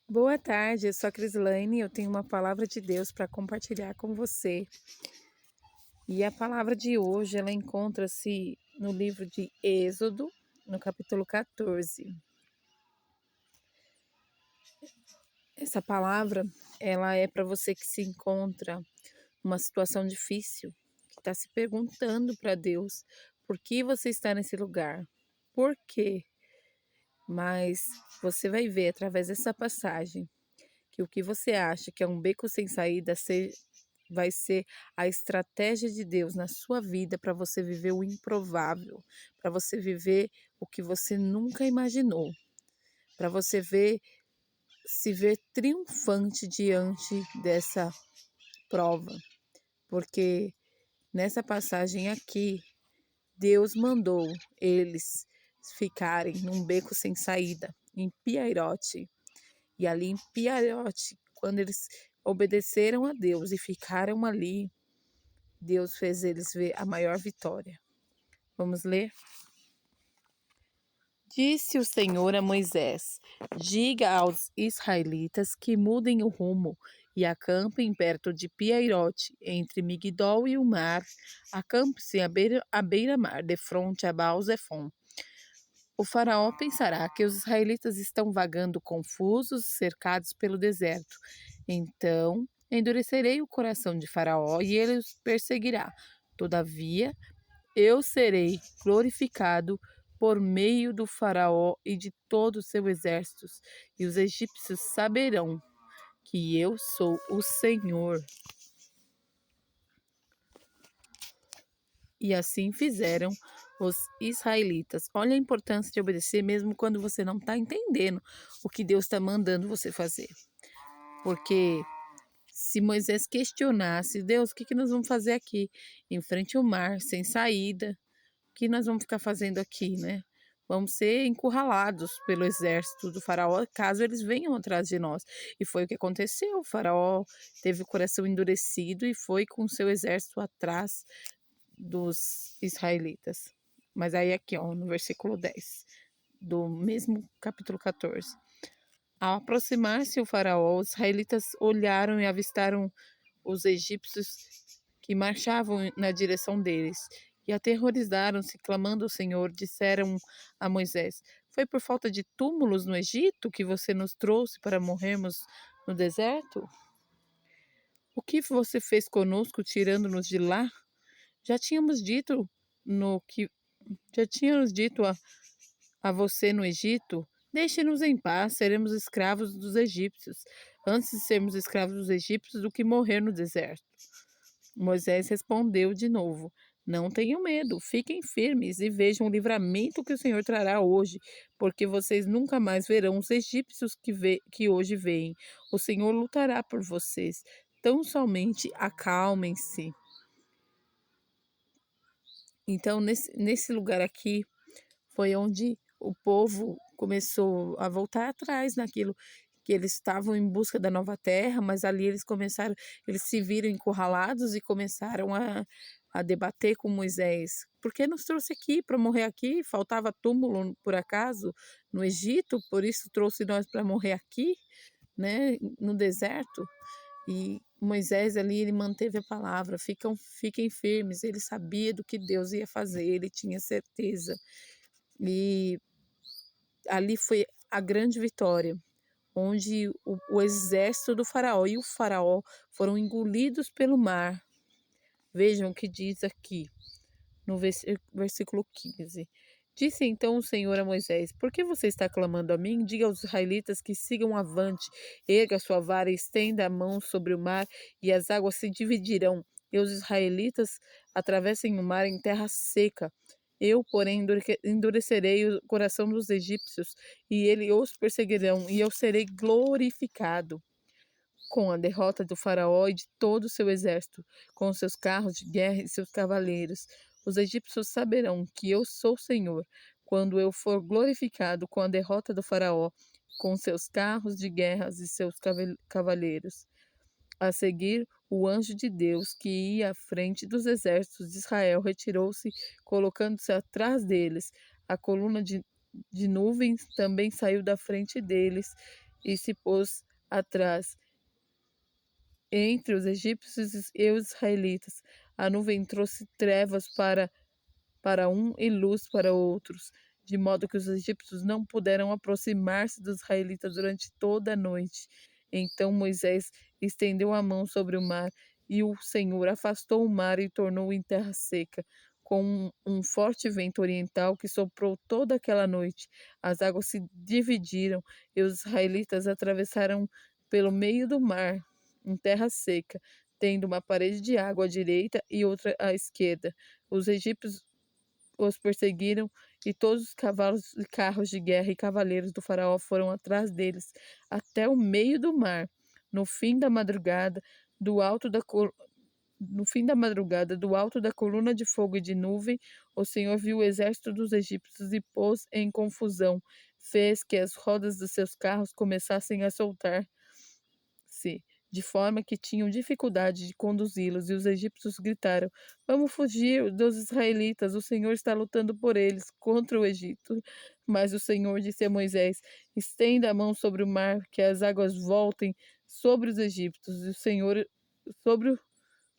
Boa tarde, eu sou a Crislaine e eu tenho uma palavra de Deus para compartilhar com você. E a palavra de hoje, ela encontra-se no livro de Êxodo, no capítulo 14. Essa palavra, ela é para você que se encontra numa situação difícil, que está se perguntando para Deus, por que você está nesse lugar? Por quê? Mas você vai ver através dessa passagem que o que você acha que é um beco sem saída vai ser a estratégia de Deus na sua vida para você viver o improvável, para você viver o que você nunca imaginou, para você se ver triunfante diante dessa prova, porque nessa passagem aqui, Deus mandou eles ficarem num beco sem saída, em Piairote. E ali em Piairote, quando eles obedeceram a Deus e ficaram ali, Deus fez eles ver a maior vitória. Vamos ler? Disse o Senhor a Moisés: diga aos israelitas que mudem o rumo e acampem perto de Piairote, entre Migdol e o mar. Acampe-se à beira-mar, de frente a Baal-Zefon. O faraó pensará que os israelitas estão vagando confusos, cercados pelo deserto. Então endurecerei o coração de Faraó e ele os perseguirá. Todavia, eu serei glorificado por meio do Faraó e de todo o seu exército, e os egípcios saberão que eu sou o Senhor. E assim fizeram os israelitas. Olha a importância de obedecer mesmo quando você não está entendendo o que Deus está mandando você fazer. Porque se Moisés questionasse, Deus, o que nós vamos fazer aqui? Em frente ao mar, sem saída, o que nós vamos ficar fazendo aqui, né? Vamos ser encurralados pelo exército do faraó, caso eles venham atrás de nós. E foi o que aconteceu. O faraó teve o coração endurecido e foi com seu exército atrás dos israelitas. Mas aí aqui, ó, no versículo 10 do mesmo capítulo 14. Ao aproximar-se o faraó, os israelitas olharam e avistaram os egípcios que marchavam na direção deles. E aterrorizaram-se, clamando ao Senhor, disseram a Moisés: foi por falta de túmulos no Egito que você nos trouxe para morrermos no deserto? O que você fez conosco, tirando-nos de lá? Já tínhamos dito no que já tínhamos dito a você no Egito: deixe-nos em paz, seremos escravos dos egípcios, antes de sermos escravos dos egípcios do que morrer no deserto. Moisés respondeu de novo: não tenham medo, fiquem firmes e vejam o livramento que o Senhor trará hoje, porque vocês nunca mais verão os egípcios que hoje veem. O Senhor lutará por vocês. Tão somente acalmem-se. Então, nesse lugar aqui, foi onde o povo começou a voltar atrás naquilo que eles estavam em busca da nova terra, mas ali eles se viram encurralados e começaram a debater com Moisés. Por que nos trouxe aqui para morrer aqui? Faltava túmulo por acaso no Egito, por isso trouxe nós para morrer aqui, né, no deserto? E Moisés ali, ele manteve a palavra, fiquem firmes, ele sabia do que Deus ia fazer, ele tinha certeza. E ali foi a grande vitória, onde o exército do faraó e o faraó foram engolidos pelo mar. Vejam o que diz aqui no versículo 15. Disse então o Senhor a Moisés: por que você está clamando a mim? Diga aos israelitas que sigam avante, erga sua vara e estenda a mão sobre o mar, e as águas se dividirão, e os israelitas atravessem o mar em terra seca. Eu, porém, endurecerei o coração dos egípcios, e eles os perseguirão, e eu serei glorificado. Com a derrota do faraó e de todo o seu exército, com seus carros de guerra e seus cavaleiros, os egípcios saberão que eu sou o Senhor, quando eu for glorificado com a derrota do faraó, com seus carros de guerra e seus cavaleiros. A seguir, o anjo de Deus, que ia à frente dos exércitos de Israel, retirou-se, colocando-se atrás deles. A coluna de nuvens também saiu da frente deles, e se pôs atrás, entre os egípcios e os israelitas. A nuvem trouxe trevas para um e luz para outros, de modo que os egípcios não puderam aproximar-se dos israelitas durante toda a noite. Então Moisés estendeu a mão sobre o mar, e o Senhor afastou o mar e tornou em terra seca, com um forte vento oriental que soprou toda aquela noite. As águas se dividiram e os israelitas atravessaram pelo meio do mar, em terra seca, tendo uma parede de água à direita e outra à esquerda. Os egípcios os perseguiram, e todos os cavalos e carros de guerra e cavaleiros do faraó foram atrás deles, até o meio do mar. No fim da madrugada, do alto da col... no fim da madrugada, do alto da coluna de fogo e de nuvem, o Senhor viu o exército dos egípcios e pôs em confusão. Fez que as rodas dos seus carros começassem a soltar-se, de forma que tinham dificuldade de conduzi-los, e os egípcios gritaram: Vamos fugir dos israelitas, o Senhor está lutando por eles contra o Egito. Mas o Senhor disse a Moisés: Estenda a mão sobre o mar, que as águas voltem sobre os egípcios, e o Senhor sobre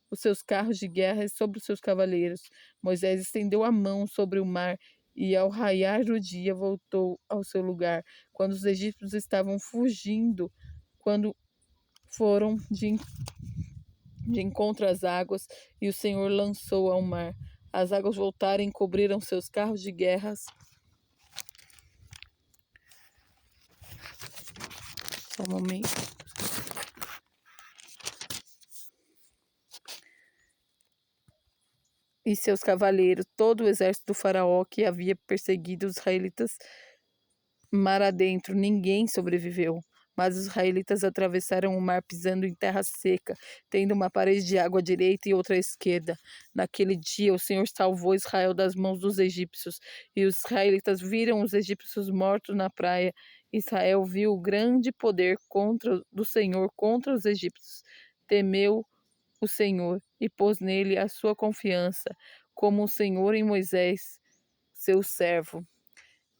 os seus carros de guerra e sobre os seus cavaleiros. Moisés estendeu a mão sobre o mar, e ao raiar do dia voltou ao seu lugar. Quando os egípcios estavam fugindo, quando foram de encontro às águas, e o Senhor lançou ao mar. As águas voltaram e cobriram seus carros de guerras. Só um momento. E seus cavaleiros, todo o exército do faraó que havia perseguido os israelitas mar adentro, ninguém sobreviveu. Mas os israelitas atravessaram o mar pisando em terra seca, tendo uma parede de água à direita e outra à esquerda. Naquele dia, o Senhor salvou Israel das mãos dos egípcios, e os israelitas viram os egípcios mortos na praia. Israel viu o grande poder do Senhor contra os egípcios. Temeu o Senhor e pôs nele a sua confiança, como o Senhor em Moisés, seu servo.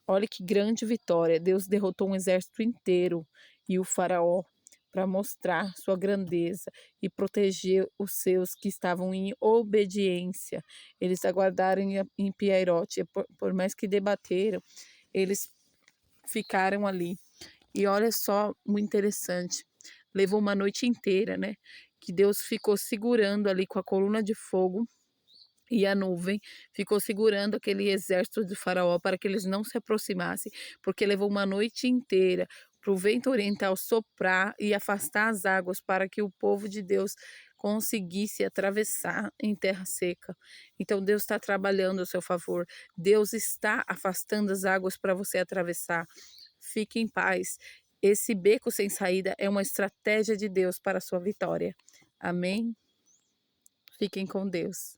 Olha que grande vitória! Deus derrotou um exército inteiro e o faraó para mostrar sua grandeza e proteger os seus que estavam em obediência. Eles aguardaram em Piairote, por mais que debateram, eles ficaram ali. E olha só, muito interessante, levou uma noite inteira, né? Que Deus ficou segurando ali com a coluna de fogo e a nuvem, ficou segurando aquele exército de Faraó para que eles não se aproximassem, porque levou uma noite inteira para o vento oriental soprar e afastar as águas para que o povo de Deus conseguisse atravessar em terra seca. Então Deus está trabalhando a seu favor, Deus está afastando as águas para você atravessar. Fique em paz. Esse beco sem saída é uma estratégia de Deus para a sua vitória. Amém? Fiquem com Deus.